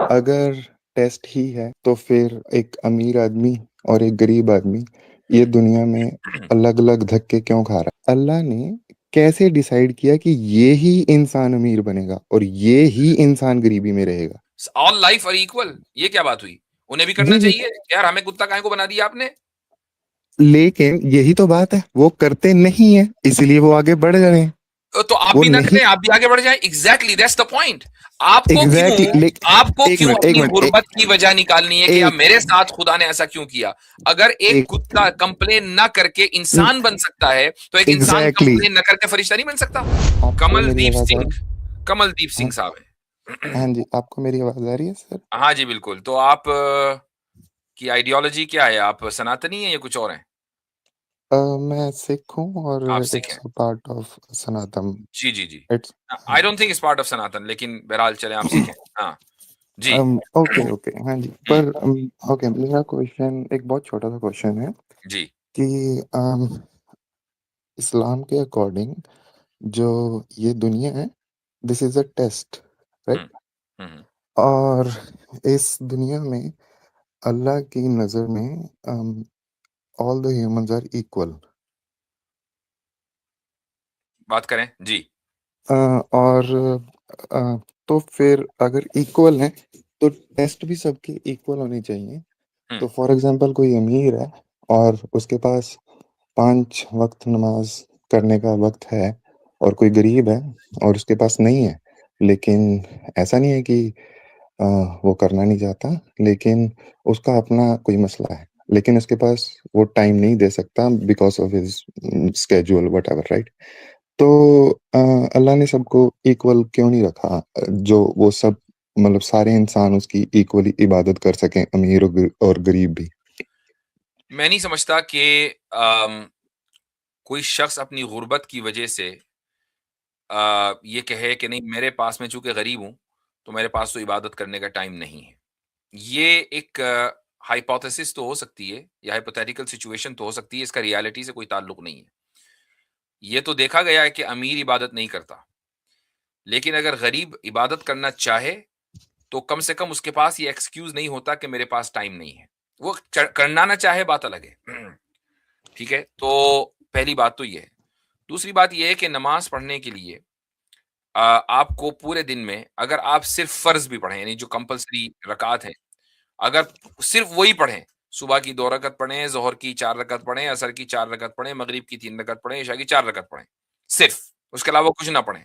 अगर टेस्ट ही है तो फिर एक अमीर आदमी और एक गरीब आदमी ये दुनिया में अलग-अलग धक्के क्यों खा रहा है? अल्लाह ने कैसे डिसाइड किया कि ये ही इंसान अमीर बनेगा और ये ही इंसान गरीबी में रहेगा? ऑल लाइफ आर इक्वल, ये क्या बात हुई? उन्हें भी करना जी, जी। चाहिए। यार हमें कुत्ता काहे को बना दिया आपने? लेकिन यही तो बात है, वो करते नहीं हैं, इसलिए वो आगे बढ़ रहे हैं। तो आप वो भी ना नहीं करें, आप भी आगे बढ़ जाएं। Exactly that's the point. Exactly lake आपको 1 क्यों मिनट, 1 अपनी मिनट, गुर्बत की वजह निकालनी है कि यार एक मेरे साथ खुदा ने ऐसा क्यों किया? अगर एक एक कुत्ता कंप्लेन ना करके इंसान बन सकता है, तो एक इंसान एग्ज़ैक्टली कंप्लेन ना करके फरिश्ता नहीं बन सकता? आपको मेरी कमलदीप आवाज़ आ सिंह, रही है? कमलदीप सिंह हाँ, साहब है। हाँ जी, आपको मेरी आवाज़ आ रही है सर? हाँ जी, बिल्कुल। तो आप की आइडियोलॉजी क्या है? आप सनातनी हैं या कुछ और हैं? मैं सिख हूँ और आप सिख इट्स हैं। A part of Sanatan. जी, जी, जी। इट्स आई हाँ, don't think it's part of Sanatan, लेकिन बहरहाल चलें आप सिख हैं। हाँ, जी। ओके, ओके, हाँ जी, हुँ, पर ओके मेरा क्वेश्चन एक बहुत छोटा-सा क्वेश्चन है जी। कि इस्लाम के अकॉर्डिंग जो ये दुनिया है, this is a test, hmm, right? Hmm, hmm. और इस दुनिया में अल्लाह की नज़र में all the humans are equal. बात करें? जी। और तो फिर अगर इक्वल हैं, तो टेस्ट भी सबके इक्वल होने चाहिए। हुँ, तो फॉर एग्ज़ाम्पल कोई अमीर है और उसके पास 5 वक़्त नमाज़ करने का वक़्त है और कोई गरीब है और उसके पास नहीं है। लेकिन ऐसा नहीं है कि अ, वो करना नहीं चाहता, लेकिन उसका अपना कोई मसला है। लेकिन उसके पास वो टाइम नहीं दे सकता because of his schedule whatever, right? तो अ, अल्लाह ने सबको इक्वल क्यों नहीं रखा? जो वो सब मतलब सारे इंसान उसकी इक्वली इबादत कर सकें, अमीर और गरीब भी। मैं नहीं समझता कि कोई शख्स अपनी गुर्बत की वजह से ये कहे कि नहीं मेरे पास मैं चूँकि गरीब हूँ, तो मेरे पास तो इबादत करने का टाइम नहीं है। ये एक हाइपोथेसिस तो हो सकती है या हाइपोथेटिकल सिचुएशन तो हो सकती है, इसका रियलिटी से कोई ताल्लुक नहीं है। ये तो देखा गया है कि अमीर इबादत नहीं करता, लेकिन अगर गरीब इबादत करना चाहे, तो कम से कम उसके पास ये एक्सक्यूज़ नहीं होता कि मेरे पास टाइम नहीं है। वो करना ना चाहे बात अलग है। ठीक है? तो पहली बात तो ये है। दूसरी बात ये है कि नमाज़ पढ़ने के लिए आपको पूरे दिन में अगर आप सिर्फ़ फ़र्ज़ भी पढ़ें, यानी जो कंपल्सरी रकात है, अगर सिर्फ़ वही पढ़ें, सुबह की 2 रकत पढ़ें, ज़ोहर की 4 रकत पढ़ें, असर की 4 रकत पढ़ें, मगरिब की 3 रकत पढ़ें, इशा की 4 रकत पढ़ें, सिर्फ़, उसके अलावा कुछ ना पढ़ें।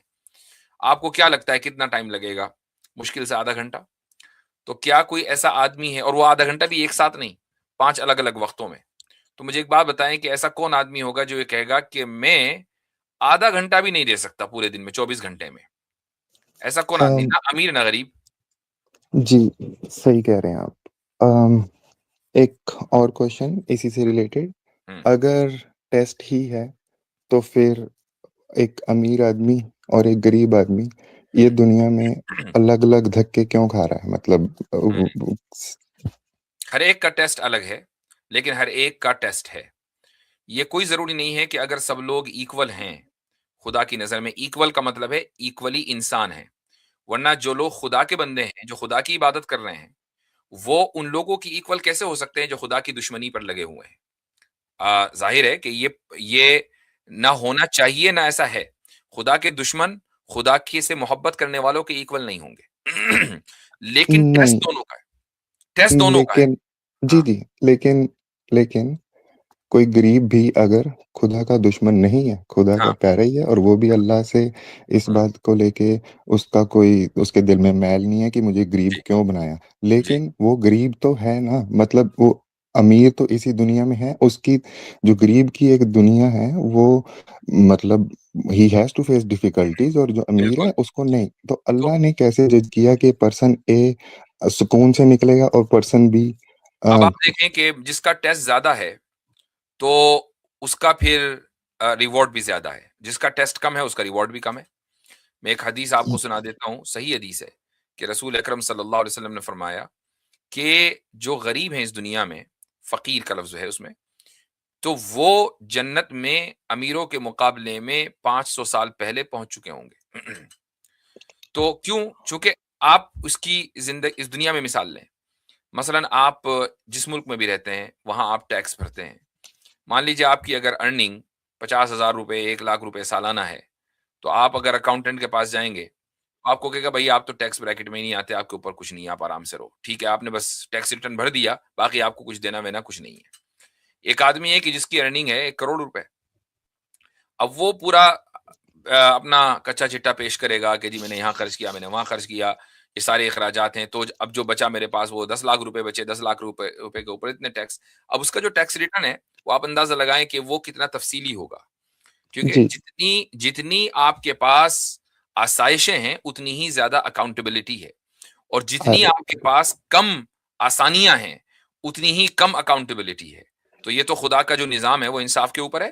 आपको क्या लगता है कितना टाइम लगेगा? मुश्किल से आधा घंटा। तो क्या कोई ऐसा आदमी है और वो आधा घंटा भी एक साथ नहीं, 5 अलग-अलग वक़्तों में। तो मुझे एक बात बताएँ कि ऐसा कौन आदमी होगा जो ये कहेगा कि मैं आधा घंटा भी नहीं दे सकता पूरे दिन में, 24 घंटे में? ऐसा कौन आदमी? अम, ना अमीर ना गरीब। जी, सही कह रहे हैं आप। एक और क्वेश्चन इसी से रिलेटेड, हुँ, अगर टेस्ट ही है, तो फिर एक अमीर आदमी और एक गरीब आदमी ये हुँ, दुनिया में अलग-अलग धक्के क्यों खा रहा है? मतलब हुँ। हर एक का टेस्ट अलग है, लेकिन हर एक का टेस्ट है। ये कोई ज़रूरी नहीं है कि अगर सब लोग इक्वल हैं, खुदा की नज़र में इक्वल का मतलब है इक्वली इंसान हैं। वरना जो लोग खुदा के बंदे हैं, जो खुदा की इबादत कर रहे हैं, वो उन लोगों की इक्वल कैसे हो सकते हैं जो खुदा की दुश्मनी पर लगे हुए हैं? ज़ाहिर है कि ये ना होना चाहिए, ना ऐसा है। खुदा के दुश्मन, खुदा की से मोहब्बत करने वालों के इक्वल नहीं होंगे। लेकिन टेस्ट नहीं, दोनों का है, टेस्ट दोनों का है। लेकिन जी, हाँ, जी, लेकिन कोई गरीब भी अगर खुदा का दुश्मन नहीं है, खुदा का हाँ, प्यारा ही है और वो भी अल्लाह से इस हाँ, बात को लेके उसका कोई उसके दिल में मैल नहीं है कि मुझे गरीब जी, क्यों बनाया। जी, लेकिन वो गरीब तो है ना, मतलब वो अमीर तो इसी दुनिया में है, उसकी जो गरीब की एक दुनिया है वो मतलब he has to face difficulties और जो अमीर बिल्कुल। है उसको नहीं। तो तो अल्लाह ने कैसे जज किया कि पर्सन ए सुकून से निकलेगा और पर्सन बी अब अ, आप देखें कि जिसका टेस्ट ज़्यादा है, तो उसका फिर रिवॉर्ड भी ज़्यादा है। जिसका टेस्ट कम है, उसका रिवॉर्ड भी कम है। मैं एक हदीस आपको सुना देता हूँ, सही हदीस है कि रसूल अकरम सल्लल्लाहु अलैहि वसल्लम ने फरमाया कि जो गरीब हैं इस दुनिया में, फ़कीर का लफ्ज़ है उसमें, तो वो जन्नत में अमीरों के मुकाबले में 500 साल पहले पहुँच चुके होंगे। तो क्यों? चूँकि आप उसकी इस दुनिया में मिसाल लें। मसलन आप जिस मुल्क में भी रहते हैं, वहाँ आप टैक्स भरते हैं। मान लीजिए आपकी अगर अर्निंग ₹50,000 ₹1,00,000 सालाना है, तो आप अगर अकाउंटेंट के पास जाएँगे, आपको कहेगा भई आप तो टैक्स ब्रैकेट में ही नहीं आते, आपके ऊपर कुछ नहीं है, आप आराम से रहो। ठीक है, आपने बस टैक्स रिटर्न भर दिया, बाकी आपको कुछ देना-वेना कुछ नहीं है। एक आदमी है कि जिसकी अर्निंग है ₹1 करोड़ रुपए। अब वो पूरा अपना कच्चा-चिट्ठा पेश करेगा कि जी मैंने यहाँ खर्च किया, मैंने वहाँ खर्च किया, ये सारे अखराजात हैं, तो अब जो बचा मेरे पास वो 10 लाख रुपए बचे, 10 लाख रुपए के ऊपर इतने टैक्स। अब उसका जो टैक्स रिटर्न है, वो आप अंदाज़ा लगाएँ कि वो कितना तफ़सीली होगा। क्योंकि जी। जितनी जितनी आपके पास आसाइशें हैं, उतनी ही ज़्यादा अकाउंटेबिलिटी है और जितनी आई आपके पास कम आसानियाँ हैं, उतनी ही कम अकाउंटेबिलिटी है। तो ये तो खुदा का जो निज़ाम है, वो इंसाफ के ऊपर है।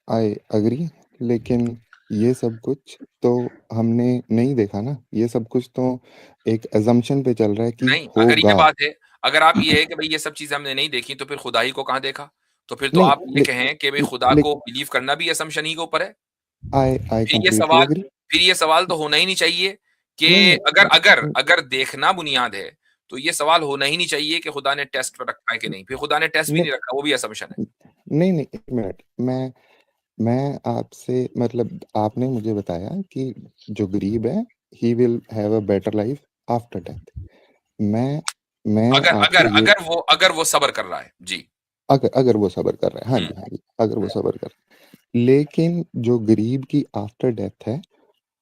आई एग्री, लेकिन ये सब कुछ तो हमने नहीं देखा ना, ये सब कुछ तो एक असम्पशन पे चल रहा है कि नहीं, अगर ये होगा। बात है, अगर आप ये है कि भई ये सब चीज़ें हमने नहीं देखी, तो फिर खुदा ही को कहाँ देखा? तो फिर तो नहीं, आप ये कहें कि भई खुदा ले को बिलीव करना भी असम्पशन ही के ऊपर है। आई फिर ये कंप्लीटली सवाल एग्री। फिर ये सवाल तो होना ही नहीं चाहिए नहीं, कि अगर अगर नहीं, अगर देखना बुनियाद है, तो ये सवाल होना ही नहीं चाहिए कि खुदा ने टेस्ट पे रखा है कि नहीं। फिर खुदा ने टेस्ट भी नहीं, नहीं रखा, वो भी असम्पशन है। नहीं, नहीं, 1 मिनट। मैं आपसे मतलब आपने मुझे बताया कि जो गरीब है, he will have a better life after death. मैं मैं अगर अगर आपसे ये अगर वो सब्र कर रहा है। जी। अगर अगर वो सब्र कर रहा है, हाँ हुँ, जी, हाँ जी, अगर वो सब्र कर रहा है। लेकिन जो गरीब की आफ्टर डेथ है,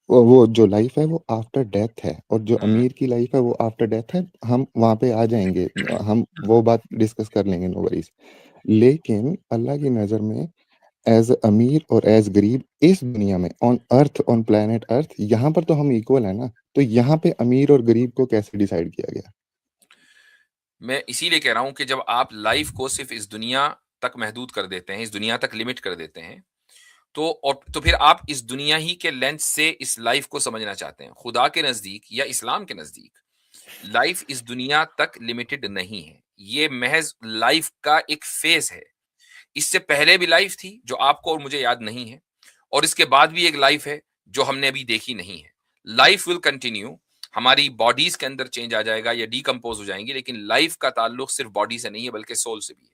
वो जो लाइफ है वो आफ्टर डेथ है, और जो हुँ। अमीर की लाइफ है वो आफ्टर डेथ है। हम वहाँ पे आ जाएँगे, हम वो बात डिस्कस कर लेंगे, नो वरीज़। लेकिन अल्लाह की नज़र में एज़ अमीर और एज़ गरीब इस दुनिया में, on earth, on planet earth, यहाँ पर तो हम इक्वल हैं ना। तो यहाँ पे अमीर और गरीब को कैसे डिसाइड किया गया? मैं इसीलिए कह रहा हूँ कि जब आप लाइफ को सिर्फ़ इस दुनिया तक महदूद कर देते हैं, इस दुनिया तक लिमिट कर देते हैं, तो फिर आप इस दुनिया ही के लेंस से इस लाइफ को समझना चाहते हैं। खुदा के नज़दीक या इस्लाम के नज़दीक लाइफ इस दुनिया तक लिमिटेड नहीं है। ये महज़ लाइफ का एक फ़ेज़ है। इससे पहले भी लाइफ थी जो आपको और मुझे याद नहीं है और इसके बाद भी एक लाइफ है जो हमने अभी देखी नहीं है। लाइफ विल कंटिन्यू, हमारी बॉडीज़ के अंदर चेंज आ जाएगा या डिकम्पोज़ हो जाएँगी, लेकिन लाइफ का ताल्लुक सिर्फ़ बॉडी से नहीं है बल्कि सोल से भी है।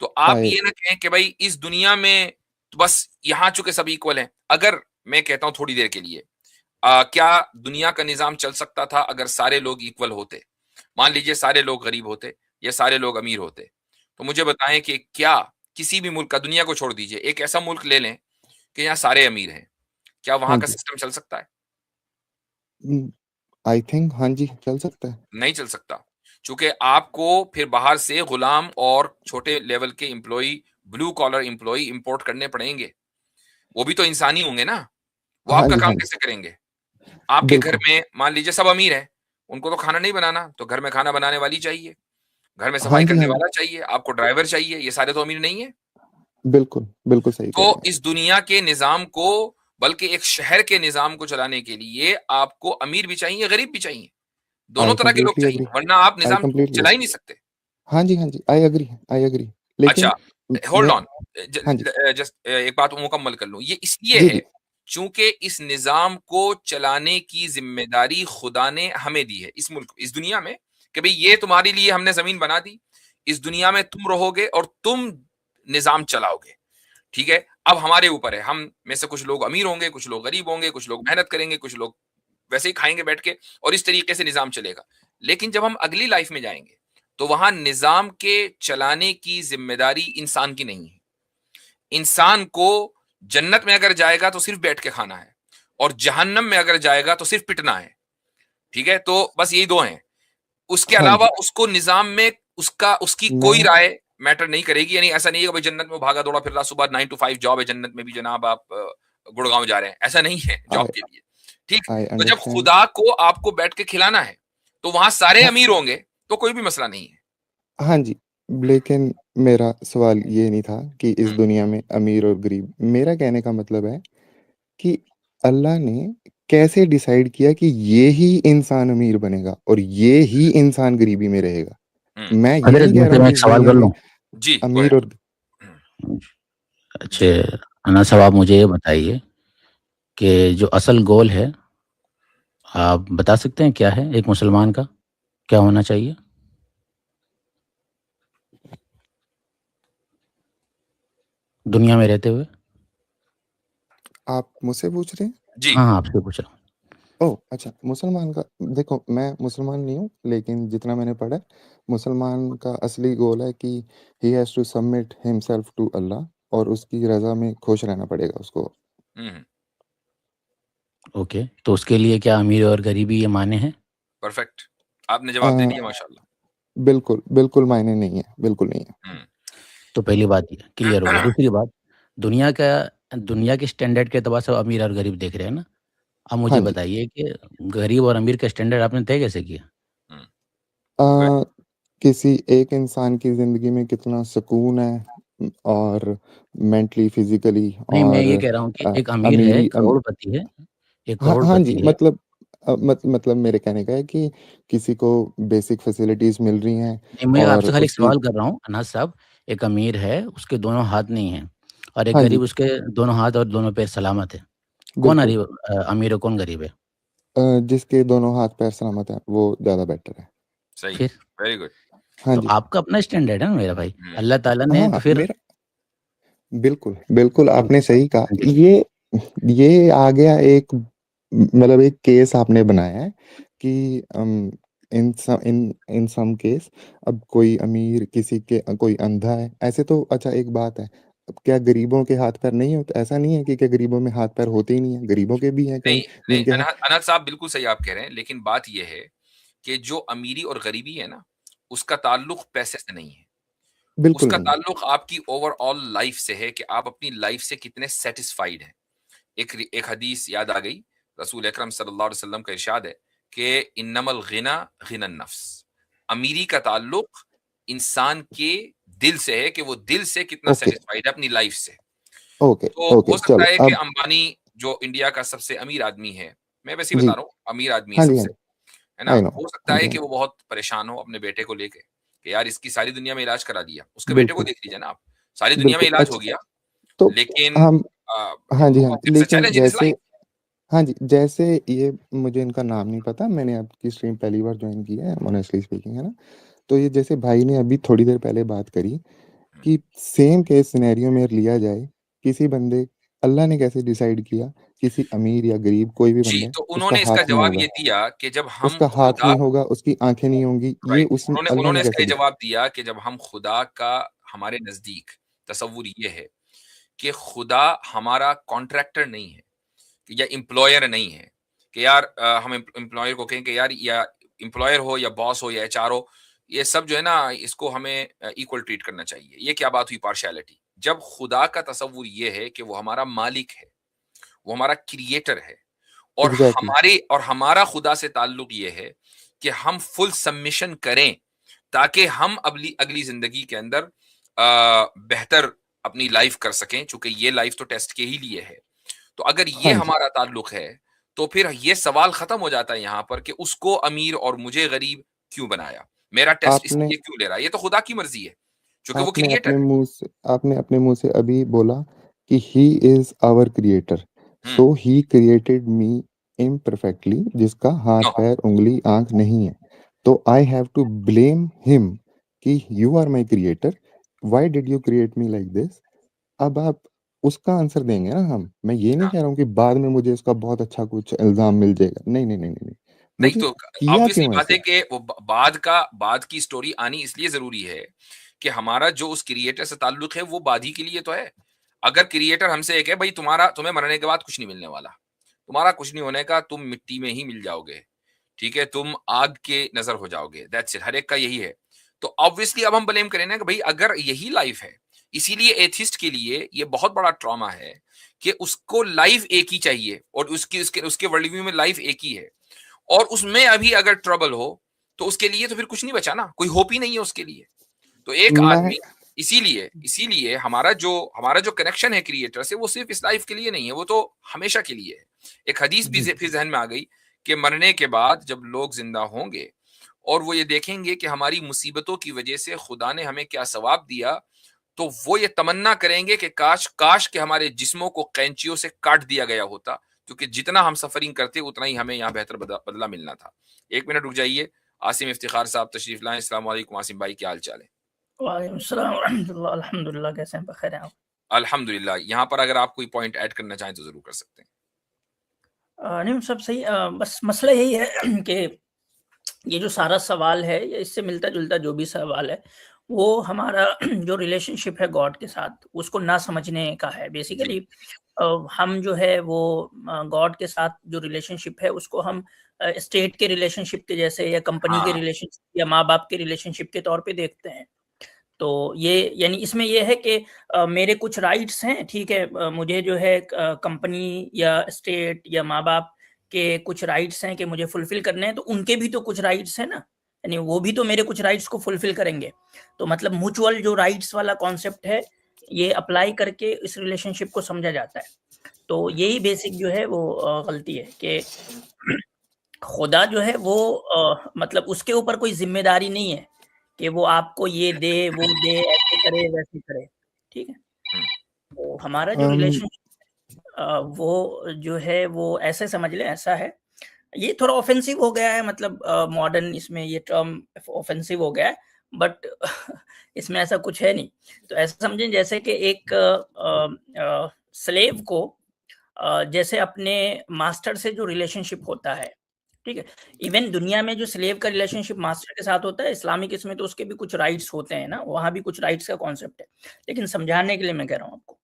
तो आप आई ये ना कहें कि भाई इस दुनिया में तो बस यहाँ चूँकि सब इक्वल हैं। अगर मैं कहता हूँ थोड़ी देर के लिए क्या दुनिया का निज़ाम चल सकता था अगर सारे लोग इक्वल होते? मान लीजिए सारे लोग गरीब होते या सारे लोग अमीर होते। तो मुझे बताएँ कि क्या किसी भी मुल्क का, दुनिया को छोड़ दीजिए, एक ऐसा मुल्क ले लें कि यहाँ सारे अमीर हैं। क्या हाँ वहाँ का जी। सिस्टम चल सकता है? आई थिंक हाँ जी, चल सकता है। नहीं चल सकता। चूँकि आपको फिर बाहर से गुलाम और छोटे लेवल के employee, blue collar employee import करने पड़ेंगे। वो भी तो इंसान ही होंगे ना। वो हाँ आपका जी, काम हाँ जी। कैसे करेंगे? आपके घर बिल्कुल। में मान लीजिए सब अमीर हैं, उनको तो खाना नहीं बनाना, तो घर में खाना बनाने वाली चाहिए, घर में हाँ सफाई जी, करने हाँ जी। वाला चाहिए, आपको ड्राइवर चाहिए, ये सारे तो अमीर नहीं हैं। बिल्कुल, बिल्कुल सही कह रहे तो हैं इस दुनिया के निज़ाम को, बल्कि एक शहर के निज़ाम को चलाने के लिए आपको अमीर भी चाहिए, गरीब भी चाहिए। आप। दोनों आई तरह के लोग कंप्लीटली चाहिए, एग्री, वरना आप आई निज़ाम कंप्लीटली चला ही एग्री। नहीं सकते। हाँ जी, हाँ जी, आई एग्री। अच्छा, लेकिन होल्ड मैं ऑन, हाँ जी। जस्ट एक बात मुकम्मल कर लूँ। ये इसलिए जी, है, जी। चूँकि इस निज़ाम को चलाने की ज़िम्मेदारी खुदा ने हमें दी है, इस मुल्क, इस दुनिया में, कि भई ये तुम्हारे लिए हमने ज़मीन बना दी, इस दुनिया में तुम रहोगे और तुम निज़ाम चलाओगे, ठीक है? अब हमारे ऊपर है, हम में से कुछ लोग अमीर होंगे, कुछ लोग गरीब होंगे, कुछ लोग मेहनत करेंगे, कुछ लोग वैसे ही खाएँगे बैठ के और इस तरीके से निज़ाम चलेगा। लेकिन जब हम अगली लाइफ़ में जाएँगे, तो वहाँ निज़ाम के चलाने की ज़िम्मेदारी इंसान की नहीं है। इंसान को जन्नत में अगर जाएगा तो सिर्फ़ बैठ के खाना है और जहन्नम में अगर जाएगा तो सिर्फ़ पिटना है, ठीक है? तो बस यही 2 हैं। उसके हाँ अलावा जी। उसको निज़ाम में उसकी कोई मैं राय मैटर नहीं करेगी। यानी ऐसा नहीं है कि भाई जन्नत में भागा-दौड़ा फिर रहा, सुबह 9 टू 5 जॉब है जन्नत में भी जनाब, आप गुड़गाँव जा रहे हैं, ऐसा नहीं है जॉब आई के लिए, ठीक? आई तो जब अंडरस्टैंड। खुदा को आपको बैठ के खिलाना है, तो वहाँ सारे हाँ, अमीर होंगे, तो कोई भी मसला नहीं है। हाँ जी। लेकिन मेरा सवाल ये नहीं था कि इस हुँ, दुनिया में अमीर और गरीब, मेरा कहने का मतलब है कि अल्लाह ने कैसे डिसाइड किया कि ये ही इंसान अमीर बनेगा और ये ही इंसान गरीबी में रहेगा? हुँ। मैं ये हज़रत नहीं कह रहा मुझसे हूँ मैं कि एक इस सवाल दुनिया कर में लूँ? जी, गो अमीर अहेड। और हुँ, अच्छे, जी। अना साहब आप मुझे ये बताइए कि जो असल गोल है आप बता सकते हैं क्या है एक मुसलमान का? क्या होना चाहिए? दुनिया में रहते हुए? आप मुझसे पूछ रहे हैं? जी। हाँ, हाँ, आपसे पूछ रहा हूँ। ओह! अच्छा, मुसलमान का देखो, मैं मुसलमान नहीं हूँ, लेकिन जितना मैंने पढ़ा है, मुसलमान का असली गोल है कि he has to submit himself to अल्लाह, और उसकी रज़ा में खुश रहना पड़ेगा उसको। हुँ, ओके, तो उसके लिए क्या अमीर और गरीबी ये मायने हैं? परफेक्ट। आपने अ, जवाब दे दिया माशाल्लाह। बिल्कुल, बिल्कुल मायने नहीं है, बिल्कुल नहीं है। हुँ। तो पहली बात ये क्लियर हो गई। दूसरी बात, दुनिया का दुनिया के स्टैंडर्ड के एतबार से अमीर और गरीब देख रहे हैं ना? अब हाँ मुझे जी। बताइए कि गरीब और अमीर का स्टैंडर्ड आपने तय कैसे किया? हुँ, अ, गुड। किसी एक इंसान की ज़िंदगी में कितना सुकून है, और मेंटली, फिज़िकली, नहीं, मैं और ये कह रहा हूँ कि एक अमीर है, अमीरी करोड़पति है, एक हाँ, हाँ जी, करोड़पति है। मतलब मतलब मेरे कहने का है कि किसी को बेसिक फैसिलिटीज़ मिल रही हैं, नहीं, मैं और आपसे खाली एक उसकी सवाल कर रहा हूँ अनाज साहब, एक अमीर है, उसके दोनों हाथ नहीं हैं और एक हाँ गरीब जी, उसके दोनों हाथ और दोनं पैर सलामत है। कौन बिल्कुल। अमीर है, कौन गरीब है? जिसके दोनों हाथ-पैर सलामत हैं, वो ज़्यादा बेटर है। सही है, फिर? Very good. हाँ तो जी। आपका अपना स्टैंडर्ड है ना मेरा भाई। हुँ, अल्लाह ताला ने तो हाँ, फिर मेरा बिल्कुल, बिल्कुल जी, आपने सही कहा। जी। ये आ गया एक, मतलब एक केस आपने बनाया है कि इन सम केस, अब कोई अमीर किसी के कोई अंधा है, ऐसे तो अच्छा एक बात है, अब क्या गरीबों के हाथ-पैर नहीं होते? ऐसा नहीं है कि क्या गरीबों में हाथ-पैर होते ही नहीं हैं, गरीबों के भी हैं नहीं, कई नहीं, जिनके अनहद साहब बिल्कुल सही आप कह रहे हैं, लेकिन बात ये है कि जो अमीरी और गरीबी है ना, उसका ताल्लुक पैसे से नहीं है। बिल्कुल उसका नहीं है। ताल्लुक आपकी ओवरऑल लाइफ से है कि आप अपनी लाइफ से कितने सैटिस्फाइड हैं। एक हदीस याद आ गई, रसूल अकरम सल्लल्लाहु अलैहि वसल्लम का इरशाद है कि इन्नमल गिना गिनन नफ्स। अमीरी का ताल्लुक इंसान के दिल से है कि वो दिल से कितना ओके, सैटिस्फाइड है अपनी लाइफ से। ओके, तो ओके, हो सकता चलो है कि अब अंबानी जो इंडिया का सबसे अमीर आदमी है, मैं वैसे ही जी। बता रहा हूँ, अमीर आदमी है हाँ जी, हाँ सबसे, जी। है ना? आई नो, हो सकता हाँ जी, है हाँ कि जी। वो बहुत परेशान हो अपने बेटे को लेके, कि यार इसकी सारी दुनिया में इलाज करा दिया। उसके बेटे को बिल्कुल, देख लीजिए ना आप, सारी दुनिया में बिल्कुल। इलाज हो अच्छा, गया, तो लेकिन हम हाँ जी, हाँ जी। इट्स अ लेकिन चैलेंज इन हिज़ जैसे लाइफ। हाँ जी, जैसे ये मुझे इनका नाम नहीं पता, मैंने आपकी स्ट्रीम पहली बार जॉइन की है, ऑनेस्टली स्पीकिंग, है ना? तो ये जैसे भाई ने अभी थोड़ी देर पहले बात करी हुँ। कि सेम केस सिनेरियो में लिया जाए, किसी बंदे अल्लाह ने कैसे डिसाइड किया, किसी अमीर या गरीब कोई भी जी, बंदा है, तो उसका उन्होंने इसका हाथ नहीं जवाब होगा, ये दिया कि जब हम उसका हाथ खुदा नहीं होगा, उसकी आँखें नहीं होंगी, ये राइट, उस उन्होंने अल्लाह उन्होंने ने इसका कैसे ये डिसाइड जवाब दिया कि जब हम खुदा का हमारे नज़दीक तसव्वुर ये है कि खुदा हमारा कॉन्ट्रैक्टर नहीं है या एम्प्लॉयर नहीं है, कि यार हम एम्प्लॉयर को कहें कि यार या एम्प्लॉयर हो या बॉस हो या एचआर हो, ये सब जो है ना इसको हमें इक्वल ट्रीट करना चाहिए। ये क्या बात हुई पार्शियलिटी? जब खुदा का तसव्वुर ये है कि वो हमारा मालिक है, वो हमारा क्रिएटर है, और एग्ज़ैक्टली, हमारा खुदा से ताल्लुक ये है कि हम फुल सबमिशन करें ताकि हम अगली अगली जिंदगी के अंदर बेहतर अपनी लाइफ कर सकें, चूंकि ये लाइफ तो टेस्ट के ही लिए है। तो अगर ये हाँ जी। हमारा ताल्लुक है, तो फिर ये सवाल खत्म हो जाता है यहाँ पर कि उसको अमीर और मुझे गरीब क्यों बनाया? मेरा टेस्ट आपने इसलिए क्यों ले रहा है? ये तो खुदा की मर्जी है, क्योंकि वो आपने क्रिएटर अपने है। मुँह से आपने अपने मुँह से अभी बोला कि he is our creator, hmm, so he created me imperfectly, जिसका हाथ, नो, पैर, उँगली, आँख नहीं है। तो I have to blame him कि you are my creator, why did you create me like this? अब आप उसका आंसर देंगे ना हम। मैं ये नहीं हाँ, कह रहा हूँ कि बाद में मुझे उसका बहुत अच्छा कुछ इल्ज़ाम मिल जाएगा। नहीं, नहीं, नहीं, नहीं, नहीं। नहीं मुझे तो किया ऑब्वियस सी क्यों बात ऐसे? है कि वो बाद की स्टोरी आनी इसलिए ज़रूरी है कि हमारा जो उस क्रिएटर से ताल्लुक है वो बाद ही के लिए तो है। अगर क्रिएटर हमसे ये कहे भई तुम्हें मरने के बाद कुछ नहीं मिलने वाला। तुम्हारा कुछ नहीं होने का, तुम मिट्टी में ही मिल जाओगे। ठीक है? तुम आग के नज़र हो जाओगे। दैट्स इट, हर एक का यही है। तो ऑब्वियसली अब हम ब्लेम करें ना कि भई अगर यही लाइफ़ है, इसीलिए एथिस्ट के लिए ये बहुत बड़ा ट्रॉमा है कि उसको लाइफ़ एक ही चाहिए और उसकी उसके उसके वर्ल्ड व्यू में लाइफ़ एक ही है। और उसमें अभी अगर ट्रबल हो, तो उसके लिए तो फिर कुछ नहीं बचा ना, कोई होप ही नहीं है उसके लिए। तो एक मैं आदमी इसीलिए हमारा जो कनेक्शन है क्रिएटर से वो सिर्फ़ इस लाइफ़ के लिए नहीं है, वो तो हमेशा के लिए है। एक हदीस भी जी, फिर ज़हन में आ गई कि मरने के बाद जब लोग ज़िंदा होंगे और वो ये देखेंगे कि हमारी मुसीबतों की वजह से खुदा ने हमें क्या सवाब दिया, तो वो ये तमन्ना करेंगे कि काश काश कि हमारे जिस्मों को कैंचियों से काट दिया गया होता, क्योंकि जितना हम सफरिंग करते उतना ही हमें यहाँ बेहतर बदला मिलना था। 1 मिनट रुक जाइए, आसिम इफ्तिखार साहब तशरीफ लाएं। अस्सलाम वालेकुम आसिम भाई, क्या हाल चाल है? वालेकुम सलाम व रहमतुल्लाह, अल्हम्दुलिल्लाह, कैसे हैं? बखैर हैं आप? अल्हम्दुलिल्लाह। यहाँ पर अगर आप कोई पॉइंट ऐड करना चाहें तो ज़रूर कर सकते हैं। नहीं सब सही, बस मसला यही है कि ये जो सारा सवाल है, ये इससे मिलता-जुलता जो भी सवाल है, वो हमारा जो रिलेशनशिप है गॉड के साथ, उसको ना समझने का है। जी। बेसिकली हम जो है वो गॉड के साथ जो रिलेशनशिप है, उसको हम स्टेट के रिलेशनशिप के जैसे या कंपनी के हाँ। रिलेशनशिप या माँ-बाप के रिलेशनशिप के तौर पे देखते हैं। तो ये यानी इसमें ये है कि मेरे कुछ राइट्स हैं, ठीक है? मुझे जो है कंपनी या स्टेट या माँ-बाप के कुछ राइट्स हैं कि मुझे फुलफ़िल करने हैं, तो उनके भी तो कुछ राइट्स हैं ना, यानी वो भी तो मेरे कुछ राइट्स को फुलफ़िल करेंगे। तो मतलब म्यूचुअल जो राइट्स वाला कॉन्सेप्ट है, ये अप्लाई करके इस रिलेशनशिप को समझा जाता है। तो यही बेसिक जो है वो गलती है कि खुदा जो है वो मतलब उसके ऊपर कोई ज़िम्मेदारी नहीं है कि वो आपको ये दे, वो दे, ऐसे करे, वैसे करे, ठीक है? हुँ। तो हमारा जो अम, रिलेशनशिप वो जो है वो ऐसे समझ लें, ऐसा है। ये थोड़ा ऑफेंसिव हो गया है, मतलब मॉडर्न इसमें ये टर्म ऑफेंसिव हो गया है, बट इसमें ऐसा कुछ है नहीं। तो ऐसा समझें जैसे कि एक स्लेव को जैसे अपने मास्टर से जो रिलेशनशिप होता है, ठीक है? इवन दुनिया में जो स्लेव का रिलेशनशिप मास्टर के साथ होता है, इस्लामिक इसमें तो उसके भी कुछ राइट्स होते हैं ना, वहाँ भी कुछ राइट्स का कॉन्सेप्ट है। लेकिन समझाने के लिए मैं कह रहा हूँ आपको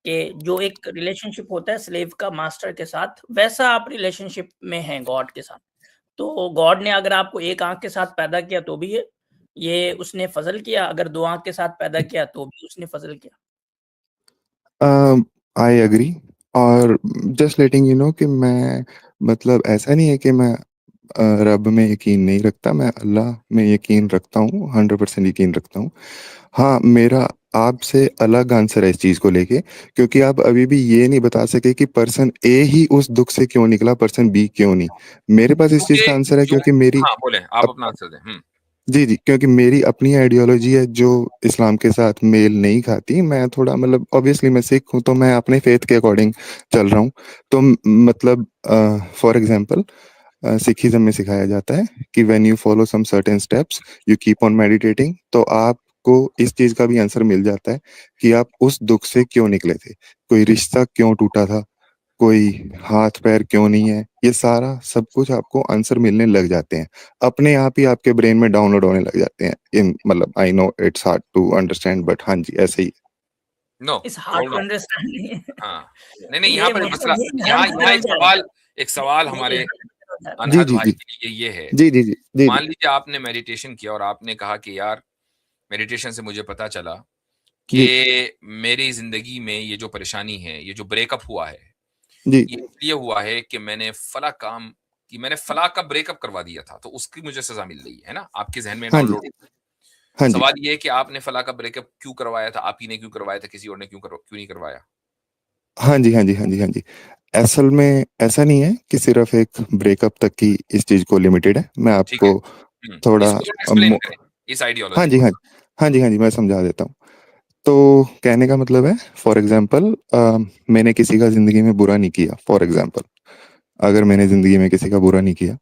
कि जो एक रिलेशनशिप होता है स्लेव का मास्टर के साथ, वैसा आप रिलेशनशिप में हैं गॉड के साथ। तो गॉड ने अगर आपको एक आँख के साथ पैदा किया तो भी ये उसने फ़ज़ल किया, अगर 2 आँख के साथ पैदा किया तो भी उसने फ़ज़ल किया। आई एग्री और जस्ट लेटिंग यू नो कि मैं मतलब ऐसा नहीं है कि मैं रब में यकीन नहीं रखता, मैं अल्लाह में यकीन रखता हूँ, 100% यकीन रखता हूँ। हाँ, मेरा आपसे अलग आंसर है इस चीज़ को लेके क्योंकि आप अभी भी ये नहीं बता सके कि पर्सन ए ही उस दुःख से क्यों निकला, पर्सन बी क्यों नहीं। मेरे पास इस चीज़ क्योंकि का आंसर है जो क्योंकि मेरी हाँ, बोलें, आप अप अपना आंसर दें। हुँ। जी, जी, क्योंकि मेरी अपनी आइडियोलॉजी है जो इस्लाम के साथ मेल नहीं खाती। मैं थोड़ा मतलब ऑब्वियसली मैं सिख हूँ, तो मैं अपने फ़ेथ के अकॉर्डिंग चल रहा हूँ। तो मतलब फॉर एग्ज़ाम्पल सिखिज़्म में सिखाया जाता है कि when you follow some certain steps, you keep on meditating तो आपको इस चीज़ का भी आंसर मिल जाता है कि आप उस दुःख से क्यों निकले थे। कोई रिश्ता क्यों टूटा था, कोई हाथ-पैर क्यों नहीं है, ये सारा सब कुछ आपको आंसर मिलने लग जाते हैं। अपने आप ही आपके ब्रेन में डाउनलोड होने लग जाते हैं। इन मतलब I know it's hard to understand but हाँ जी, ऐसे ही। No, it's hard hold to on. Understand नहीं है। हाँ। नहीं, यहाँ ये पर मसला, मतलब ये हर यहाँ नज़र यहाँ हो जाएगा। एक सवाल ये हमारे हर नज़र हो जाता है। जी, अनहद जी, भाई जी। के लिए ये है, जी, जी, जी। जी, मान जी। लीजिए आपने मेडिटेशन किया और आपने कहा कि यार मेडिटेशन से मुझे पता चला जी, कि मेरी ज़िंदगी में ये जो परेशानी है, ये जो ब्रेकअप हुआ है, जी। ये इसलिए हुआ है कि मैंने फलाँ का ब्रेकअप करवा दिया था, तो उसकी मुझे सज़ा मिल रही है ना? आपके ज़हन में हाँ जी, डाउनलोड। हाँ जी। सवाल ये है कि आपने फलाँ का ब्रेकअप क्यों करवाया था? आप ही ने क्यों करवाया था? किसी और ने क्यों नहीं करवाया? हाँ जी, हाँ जी, हाँ जी, हाँ जी। असल में ऐसा नहीं है कि सिर्फ़ एक ब्रेकअप तक ही इस चीज़ को लिमिटेड है। मैं ठीक है। आपको हुँ, थोड़ा इसको थोड़ा एक्सप्लेन मो करें, इस हाँ आइडियोलॉजी जी, को। हाँ जी। हाँ जी, हाँ जी, मैं समझा देता हूँ। तो कहने का मतलब है फॉर एग्ज़ाम्पल मैंने किसी का ज़िंदगी में बुरा नहीं किया फॉर एग्ज़ाम्पल अगर मैंने ज़िंदगी में किसी का बुरा नहीं किया,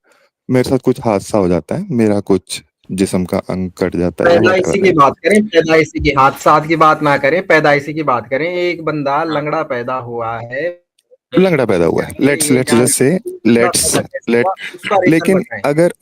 मेरे साथ कुछ हादसा हो जाता है, मेरा कुछ जिस्म का अंग कट जाता है या पैदाइशी की व्हाटएवर बात करें, पैदाइशी की, हादसात की बात ना करें, पैदाइशी की बात करें। एक बंदा हाँ। लंगड़ा पैदा हुआ है, हुँ। लंगड़ा पैदा हुआ है। लेट्स ये लेट्स जान जस्ट से लंगड़ा लेट्स पैदा कैसे लेट हुआ, उसका रीजन लेकिन बताएं। अगर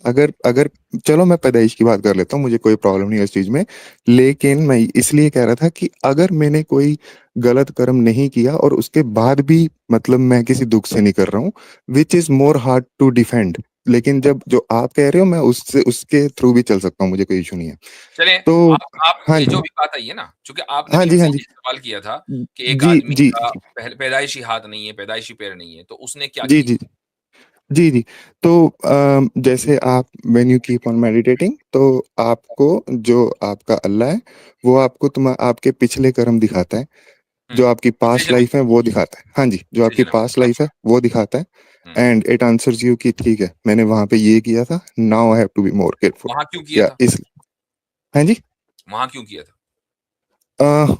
अगर अगर चलो मैं पैदाइश की बात कर लेता हूँ, मुझे कोई प्रॉब्लम नहीं है इस चीज़ में। लेकिन मैं इसलिए कह रहा था कि अगर मैंने कोई गलत कर्म नहीं किया और उसके बाद भी मतलब मैं किसी दुःख से नहीं कर रहा हूँ, which is more hard to defend. लेकिन जब जो आप कह रहे हो मैं उससे उसके थ्रू भी चल सकता हूँ, मुझे कोई इश्यू नहीं है। चलें, तो आप हाँ ये जो जी। भी बात आई है ना, चूँकि आपने हाँ जी, हाँ मुझसे जी। ये सवाल किया था कि एक जी, आदमी जी। का पैदाइशी हाथ नहीं है, पैदाइशी पैर नहीं है, तो उसने क्या जी, किया? जी। जी, जी। तो जैसे आप when you keep on meditating तो आपको जो आपका अल्लाह है, वो आपको आपके पिछले कर्म दिखाता है, हुँ, जो आपकी पिछले पास्ट जन्म लाइफ़ है वो दिखाता है। हाँ जी, जो पिछले आपकी जन्म पास्ट लाइफ़ है अच्छा। वो दिखाता है हुँ, एंड इट आंसर्स यू कि ठीक है, मैंने वहाँ पे ये किया था, now I have to be more careful वहाँ क्यों किया या था? इस हाँ जी? वहाँ क्यों किया था?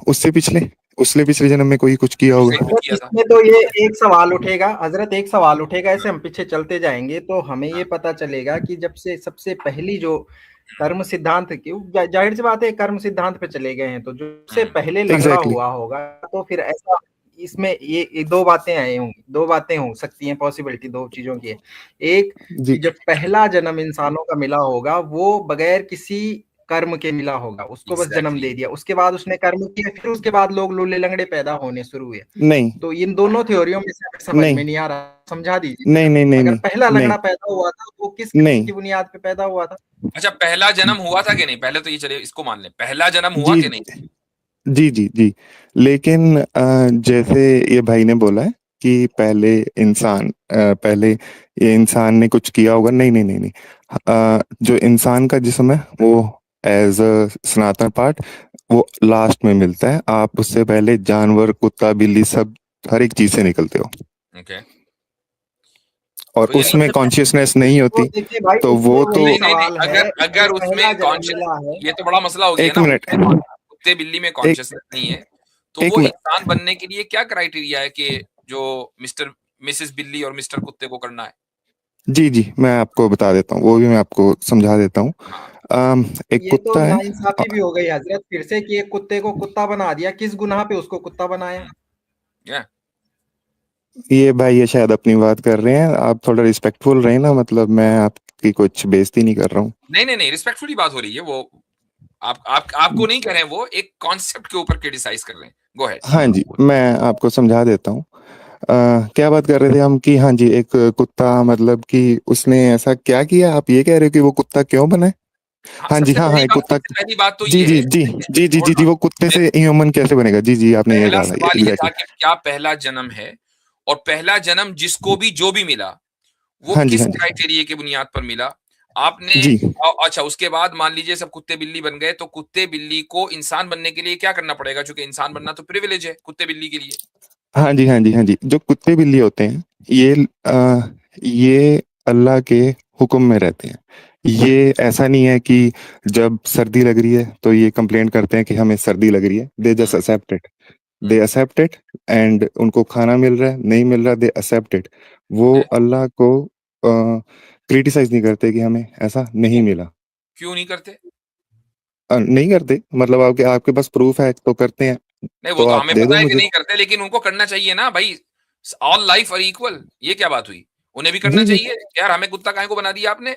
उससे पिछले उसने पिछले जन्म में कोई कुछ किया होगा। उसने कुछ किया था। इसमें तो ये एक सवाल उठेगा हजरत, एक सवाल उठेगा, ऐसे हम पीछे चलते जाएंगे तो हमें ये पता चलेगा कि जब से सबसे पहली जो कर्म सिद्धांत की, जाहिर सी बात है कर्म सिद्धांत पे चले गए हैं, तो जो से पहले लंगड़ा Exactly. हुआ होगा, तो फिर ऐसा इसमें ये दो बातें आई होंगी, दो बातें हो सकती हैं, पॉसिबिलिटी दो चीजों की है। एक जी कि जब पहला जन्म इंसानों का मिला होगा वो बगैर किसी कर्म के मिला होगा, उसको बस जन्म दे दिया, उसके बाद उसने कर्म किए, फिर उसके बाद लोग लूले लंगड़े पैदा होने शुरू हुए। नहीं तो इन दोनों थ्योरियों में से समझ नहीं में नहीं आ रहा, समझा दीजिए। नहीं नहीं नहीं अगर नहीं पहला नहीं लंगड़ा पैदा हुआ था वो किस नहीं की बुनियाद पे पैदा हुआ था? अच्छा, पहला जन्म हुआ था कि नहीं? पहले तो ये चलिए इसको मान लें, पहला जन्म हुआ जी कि नहीं? जी जी जी। लेकिन जैसे ये भाई ने बोला है कि पहले ये इंसान ने कुछ किया होगा, नहीं नहीं नहीं नहीं। जो इंसान का जिस्म है वो एज अ सनातन पार्ट वो लास्ट में मिलता है। आप उससे पहले जानवर, कुत्ता, बिल्ली, सब हर एक चीज से निकलते हो, ओके। और तो यानी उसमें कॉन्शियसनेस नहीं होती। देखिए भाई, तो वो इसमें तो वही नहीं नहीं नहीं, सवाल है, अगर पहला उसमें जन्म कॉन्शियस, मिला है। ये तो बड़ा मसला हो गया एक ना, मिनट, कुत्ते बिल्ली में कॉन्शियसनेस नहीं है, तो एक वो मिनट। इंसान बनने के लिए क्या क्राइटेरिया है कि जो मिसेस बिल्ली और मिस्टर कुत्ते को करना है? जी जी, मैं आपको बता देता हूँ, वो भी मैं आपको समझा देता हूँ। हाँ। एक ये तो कुत्ता है। नाइंसाफी भी हो गई हजरत फिर से कि एक कुत्ते को कुत्ता बना दिया, किस गुनाह पे उसको कुत्ता बनाया? या ये भाई ये शायद अपनी बात कर रहे हैं, आप थोड़ा रिस्पेक्टफुल रहे ना, मतलब मैं आपकी कुछ बेइज्जती नहीं कर रहा हूँ। नहीं, रिस्पेक्टफुली बात हो रही है। वो आपको नहीं कह रहे हैं, वो एक कॉन्सेप्ट के ऊपर क्रिटिसाइज कर रहे हैं। Go ahead. हाँ जी, मैं आपको समझा देता हूँ। क्या बात कर रहे थे हम कि हाँ जी, एक कुत्ता, मतलब कि उसने ऐसा क्या किया, आप ये कह रहे हो कि वो कुत्ता क्यों बना है? हाँ जी, हाँ हाँ, एक कुत्ता। सबसे पहली बात तो जी ये जी है, जी जी जी जी जी, वो कुत्ते से ह्यूमन कैसे बनेगा? जी जी, आपने ये पहला कहा था, सवाल ये था एग्जैक्टली। कि क्या पहला जन्म है, और पहला जन्म जिसको भी जो भी मिला वो हाँ जी किस हाँ जी क्राइटेरिया की बुनियाद पर मिला? आपने जी। अच्छा, उसके बाद मान लीजिए सब कुत्ते बिल्ली बन गए, तो कुत्ते बिल्ली को इंसान बनने के लिए क्या करना पड़ेगा? क्योंकि इंसान बनना तो प्रिविलेज है कुत्ते बिल्ली के लिए। हाँ जी हाँ जी हाँ जी, जो कुत्ते बिल्ली होते हैं ये अल्लाह के हुक्म में रहते हैं। ये ऐसा नहीं है कि जब सर्दी लग रही है तो ये कंप्लेंट करते हैं कि हमें सर्दी लग रही है। They just accept it, they accept it, and उनको खाना मिल रहा है, नहीं मिल रहा, दे एक्सेप्ट इट। वो अल्लाह को क्रिटिसाइज नहीं करते कि हमें ऐसा नहीं मिला। क्यों नहीं करते? नहीं करते, मतलब आपके आपके पास प्रूफ है तो करते हैं। नहीं, वो तो तो आप हमें दे पता दो है कि मुझे। नहीं करते, लेकिन उनको करना चाहिए ना भाई। ऑल लाइफ आर इक्वल, ये क्या बात हुई? उन्हें भी करना जी जी, चाहिए यार। हमें कुत्ता काहे को बना दिया आपने?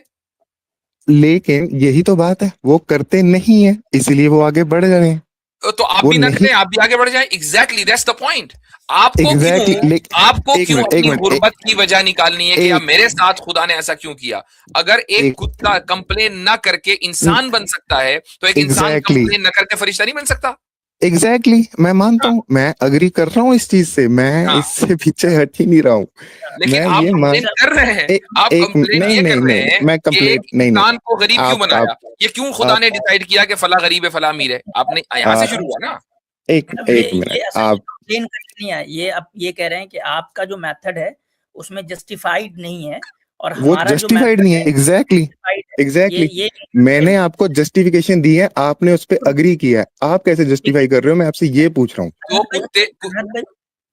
लेकिन यही तो बात है, वो करते नहीं है, इसलिए वो आगे बढ़ रहे हैं। तो आप वो भी ना नहीं, करें, आप भी आगे बढ़ जाएं। Exactly, that's the point. Exactly. आपको एक क्यों मिनट एक अपनी मिनट गुर्बत की वजह निकालनी है कि यार एक मेरे साथ खुदा ने ऐसा क्यों किया? अगर एक कुत्ता कंप्लेन ना करके इंसान बन सकता है, तो एक इंसान एग्जैक्टली कंप्लेन ना करके फरिश्ता नहीं बन सकता? एग्जैक्टली, मैं मानता हाँ, हूँ, मैं अग्री कर रहा हूँ इस चीज से, मैं हाँ। इससे पीछे हट ही नहीं रहा हूँ। लेकिन मैं आप ये मान कंप्लेन कर रहे हैं। आप एक कंप्लेन नहीं ये नहीं कर रहे नहीं हैं मैं कि एक कंप्लेंट नहीं नहीं इंसान को गरीब क्यों बनाया? आप ये क्यों खुदा ने डिसाइड किया कि फला गरीब है फला अमीर है? आपने यहाँ से आप शुरू हुआ ना। एक अब एक ये मिनट असल में आप कंप्लेन करके नहीं है, ये अब ये कह रहे हैं कि आपका जो मेथड है उसमें जस्टिफाइड नहीं है, और वो हमारा जो जस्टिफाइड मेथड नहीं है है। एग्जैक्टली justified है। एग्जैक्टली, ये मैंने आपको जस्टिफिकेशन दी है, आपने उस पर अग्री किया है, आप कैसे जस्टिफाई कर रहे हो? मैं आपसे ये पूछ रहा हूँ। तो कुत्ते अनहद भाई,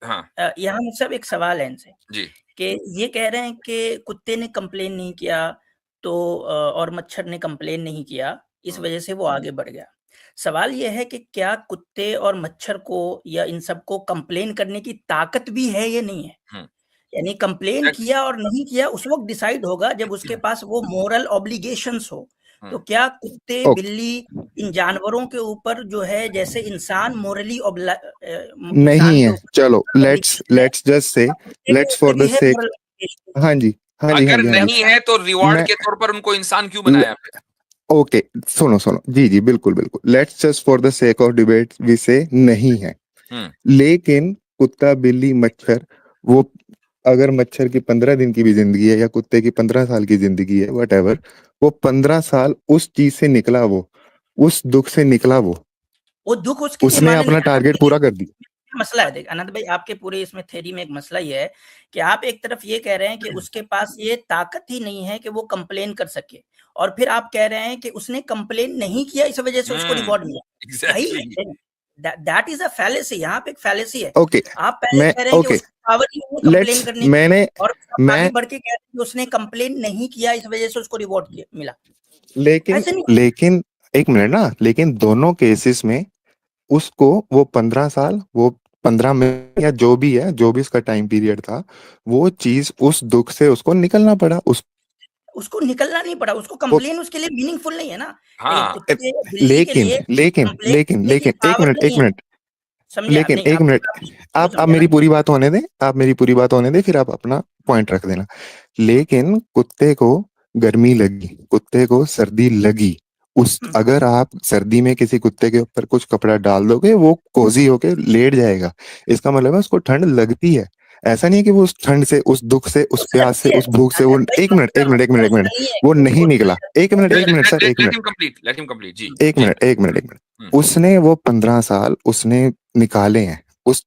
हाँ यहाँ मुझसे एक सवाल है इनसे जी। कि ये कह रहे हैं कि कुत्ते ने कंप्लेन नहीं किया तो और मच्छर ने कंप्लेन नहीं किया, इस वजह से वो आगे बढ़ गया। सवाल ये है कि क्या कुत्ते और मच्छर को या इन सबको कंप्लेन करने की ताकत भी है या नहीं है? यानी कंप्लेन किया और नहीं किया उस वक्त डिसाइड होगा जब उसके पास वो मोरल ऑब्लिगेशंस हो। तो क्या कुत्ते ओके, बिल्ली इन जानवरों के ऊपर जो है जैसे इंसान मोरली इंसान नहीं के है, ऊपर चलो लेट्स ऑब्लिगेशन है, लेट्स जस्ट से, कुत्ते के लेट्स ऊपर फॉर द भी है सेक। Moral obligation. हाँ जी हाँ जी हाँ अगर जी हाँ जी। नहीं है तो रिवॉर्ड मैं के तौर पर उनको इंसान क्यों बनाया फिर? ओके, सुनो सुनो, जी जी, बिल्कुल बिल्कुल, let's just for the sake of debate we say नहीं है। लेकिन कुत्ता, बिल्ली, मच्छर, वो अगर मच्छर की 15 दिन की भी जिंदगी है या कुत्ते की 15 साल की जिंदगी है, वट एवर, वो 15 साल उस चीज से निकला, वो उस दुख से निकला, वो दुख उसके लिए उसने मान्य अपना नहीं। टारगेट पूरा कर दिया। मसला है, देख अनंत भाई, आपके पूरे इसमें थ्योरी में एक मसला ये है कि आप एक तरफ ये कह रहे हैं कि उसके पास ये ताकत ही नहीं है कि वो कंप्लेन कर सके, और फिर आप कह रहे हैं कि उसने कंप्लेन नहीं किया इस वजह से उसको रिवॉर्ड मिला। भाई exactly. That is a fallacy. यहाँ पे एक फैलेसी है। ओके आप पहले मैं कह रहे हैं कि ओके उसकी पावर ही नहीं कंप्लेन लेट्स करने की, मैंने और आप आगे मैं बढ़ के कह रहे हैं कि उसने कंप्लेन नहीं किया, इस वजह से उसको रिवॉर्ड मिला। लेकिन ऐसे नहीं। लेकिन एक मिनट ना, लेकिन दोनों केसेस में उसको वो 15 साल, वो 15 मिनट या जो भी है, जो भी उसका टाइम पीरियड था, वो चीज उस दुख से उसको निकलना पड़ा। उसको निकलना नहीं पड़ा, उसको वो कंप्लेन उसके लिए मीनिंगफुल नहीं है ना। हाँ कुत्ते या बिल्ली के लेकिन लिए लेकिन कंप्लेन लेकिन करने की लेकिन एक पावर मिनट एक नहीं है। मिनट समझे आप? लेकिन नहीं, एक मिनट, आप आप समझे ना। मेरी पूरी बात होने दें, आप मेरी पूरी बात होने दें, फिर आप अपना पॉइंट रख देना। लेकिन कुत्ते को गर्मी लगी, कुत्ते को सर्दी लगी, उस अगर आप सर्दी में किसी कुत्ते के ऊपर कुछ कपड़ा डाल दोगे, वो कोजी होके लेट जाएगा। इसका मतलब है उसको ठंड लगती है। ऐसा नहीं है कि वो उस ठंड से, उस दुख से, तो उस प्यास से, सर्दी है, उस भूख से वो भाई एक मिनट एक मिनट एक मिनट एक मिनट ऐसा नहीं है वो कि नहीं उसको निकला। एक मिनट एक मिनट सर, एक let minute, him complete, let him complete जी। एक मिनट एक मिनट एक मिनट। उसने वो 15 साल उसने निकाले हैं, उस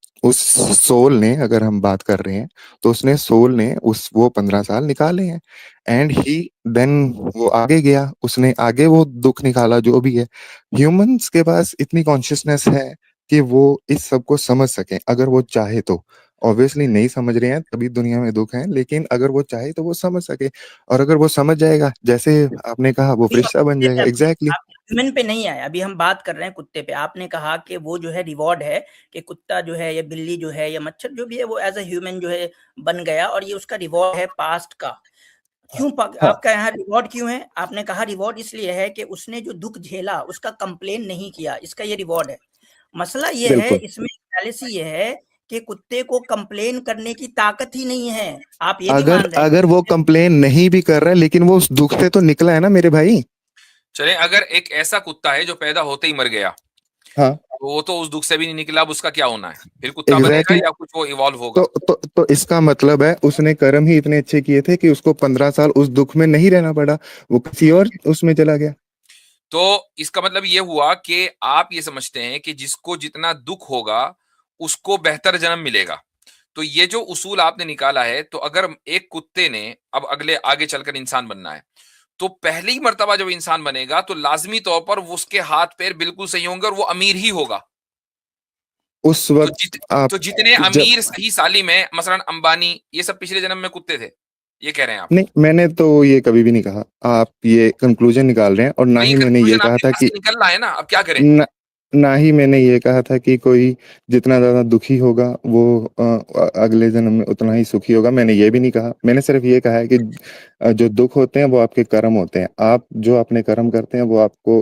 सोल ने, अगर हम बात कर रहे हैं तो उसने सोल ने उस वो 15 साल निकाले हैं। एंड ही देन वो आगे गया, उसने आगे वो दुख निकाला जो भी है। ह्यूमंस के पास इतनी कॉन्शियसनेस है कि वो इस सब को समझ सके, अगर वो चाहे तो। ऑब्वियसली नहीं समझ रहे हैं तभी दुनिया में दुख है, लेकिन अगर वो चाहे तो वो समझ सके। और अगर वो समझ जाएगा, जैसे आपने कहा, वो फरिश्ता बन जाएगा। एग्जैक्टली। आप ह्यूमन पे नहीं आए, अभी हम बात कर रहे हैं कुत्ते पे। आपने कहा कि वो जो है रिवॉर्ड है, कि कुत्ता जो है या बिल्ली जो है या मच्छर जो भी है, वो एज अ ह्यूमन जो है बन गया, और ये उसका रिवॉर्ड है पास्ट का। क्यों हाँ आपका यहाँ रिवॉर्ड क्यों है? आपने कहा रिवॉर्ड इसलिए है कि उसने जो दुख झेला उसका कंप्लेन नहीं किया, इसका ये रिवॉर्ड है। मसला ये है, बिल्कुल। इसमें फैलेसी ये है कि कुत्ते को कंप्लेन करने की ताकत ही नहीं है। आप ये भी अगर मान रहे हैं। अगर वो कंप्लेन नहीं भी कर रहा है, लेकिन वो उस दुख से तो निकला है ना मेरे भाई। चले, अगर एक ऐसा कुत्ता है जो पैदा होते ही मर गया, हाँ तो वो तो उस दुख से भी नहीं निकला, अब उसका क्या होना है? फिर कुत्ता बनेगा एग्जैक्टली या कुछ वो इवॉल्व तो, होगा? तो इसका मतलब है उसने कर्म ही इतने अच्छे किए थे कि उसको 15 साल उस दुख में नहीं रहना पड़ा, वो किसी और उसमें चला गया। तो इसका मतलब ये हुआ कि आप ये समझते हैं कि जिसको जितना दुख होगा उसको बेहतर जन्म मिलेगा। तो ये जो उसूल आपने निकाला है, तो अगर एक कुत्ते ने अब अगले आगे चलकर इंसान बनना है, तो पहली मर्तबा जब इंसान बनेगा तो लाजमी तौर पर वो उसके हाथ पैर बिल्कुल सही होंगे और वो अमीर ही होगा। उस तो वक्त आप तो जितने जब, अमीर सही सालिम है, मसलन अंबानी, ये सब पिछले जन्म में कुत्ते थे, ये कह रहे हैं आप? नहीं, मैंने तो ये कभी भी नहीं कहा। आप ये कंक्लूजन निकाल रहे हैं, और ना नहीं, ही मैंने ये कंक्लूजन कहा आपके था पास कि से निकल रहा है ना, अब क्या करें? न, ना ही मैंने ये कहा था कि कोई जितना ज्यादा दुखी होगा वो अगले जन्म में उतना ही सुखी होगा। मैंने ये भी नहीं कहा। मैंने सिर्फ ये कहा है कि जो दुख होते हैं वो आपके कर्म होते हैं। आप जो अपने कर्म करते हैं वो आपको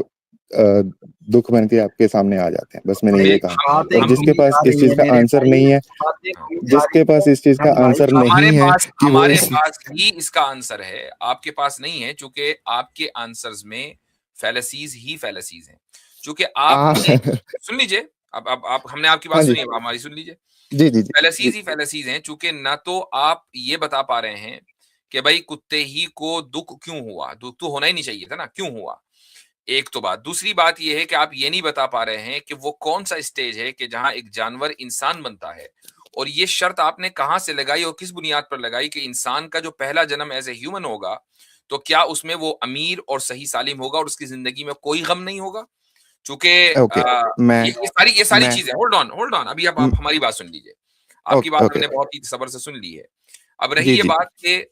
दुख बन के आपके सामने आ जाते हैं। बस मैंने हमें ये कहा। बातें और हम जिसके घूमी पास जा इस रही चीज है का मेरे आंसर भाई, नहीं है, बातें घूमी जा जिसके रही पास है। इस चीज का हम भाई आंसर हमारे नहीं है पास कि वो हमारे इस पास ही इसका आंसर है, आपके पास नहीं है, चूंकि आपके आंसर्स में फैलेसीज ही फैलेसीज हैं। चूंकि आ, आपने, सुन लीजिए, अब आप हमने आपकी बात हाँ जी सुनी, अब हमारी सुन लीजिए। जी जी जी फैलेसीज जी। ही फैलेसीज हैं, चूंकि ना तो आप ये बता पा रहे हैं कि भाई कुत्ते ही को दुख क्यों हुआ, दुख तो होना ही नहीं चाहिए था ना, क्यों हुआ? एक तो बात, दूसरी बात यह है कि आप ये नहीं बता पा रहे हैं कि वो कौन सा स्टेज है कि जहां एक जानवर इंसान बनता है, और ये शर्त आपने कहां से लगाई और किस बुनियाद पर लगाई कि इंसान का जो पहला जन्म एज ए ह्यूमन होगा, तो क्या उसमें वो अमीर और सही सालिम होगा और उसकी जिंदगी में कोई गम नहीं होगा? चूंकि ओके मैं ये सारी मैं चीजें, होल्ड ऑन, अभी आप हमारी बात सुन लीजिए। आपकी ओके बात ओके हमने बहुत ही सब्र से सुन ली है। अब रही जी ये जी बात कि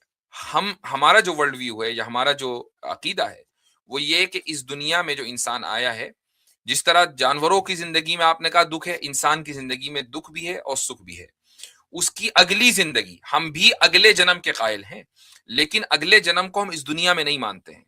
हमारा जो वर्ल्ड व्यू है या हमारा जो अकीदा है, वो ये कि इस दुनिया में जो इंसान आया है, जिस तरह जानवरों की जिंदगी में आपने कहा दुख है, इंसान की जिंदगी में दुख भी है और सुख भी है। उसकी अगली जिंदगी, हम भी अगले जन्म के कायल हैं, लेकिन अगले जन्म को हम इस दुनिया में नहीं मानते हैं।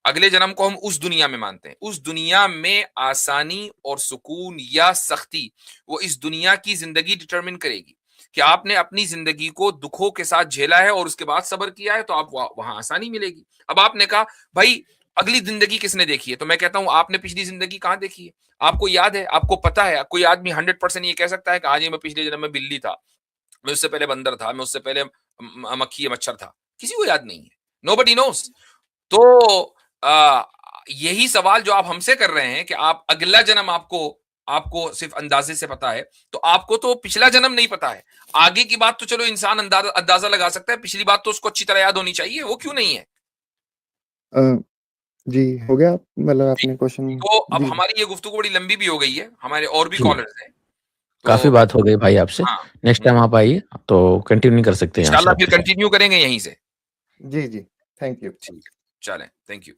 अगले जन्म को हम उस दुनिया में मानते हैं। उस दुनिया में आसानी और सुकून या सख्ती, वो इस दुनिया की जिंदगी डिटरमिन करेगी कि आपने अपनी जिंदगी को दुखों के साथ झेला है और उसके बाद सब्र किया है, तो आप वहां आसानी मिलेगी। अब आपने कहा भाई अगली जिंदगी किसने देखी है, तो मैं कहता हूं आपने पिछली जिंदगी कहां देखी है? आपको याद है, आपको पता है? कोई आदमी 100% ये कह सकता है कि आज मैं पिछले जन्म में बिल्ली था, मैं उससे पहले बंदर था, मैं उससे पहले मक्खी या मच्छर था? किसी को याद नहीं है। Nobody nose. तो यही सवाल जो आप हमसे कर रहे हैं कि आप अगला जन्म आपको आपको सिर्फ अंदाजे से पता है, तो आपको तो पिछला जन्म नहीं पता है। आगे की बात तो चलो इंसान अंदाजा लगा सकता है, पिछली बात तो उसको अच्छी तरह याद होनी चाहिए, वो क्यों नहीं है? जी, हो गया मतलब जी, आपने क्वेश्चन तो अब जी। हमारी ये गुफ्तगू बड़ी लंबी भी हो गई है, हमारे और भी जी। कॉलर्स हैं। काफ़ी तो बात हो गई भाई आपसे। हाँ, नेक्स्ट टाइम आप आइए, तो कंटिन्यू कर सकते हैं यहाँ से इंशाल्लाह फिर आपके साथ। कंटिन्यू करेंगे यहीं से। जी, जी। Thank you. ठीक है, चलें, थैंक यू।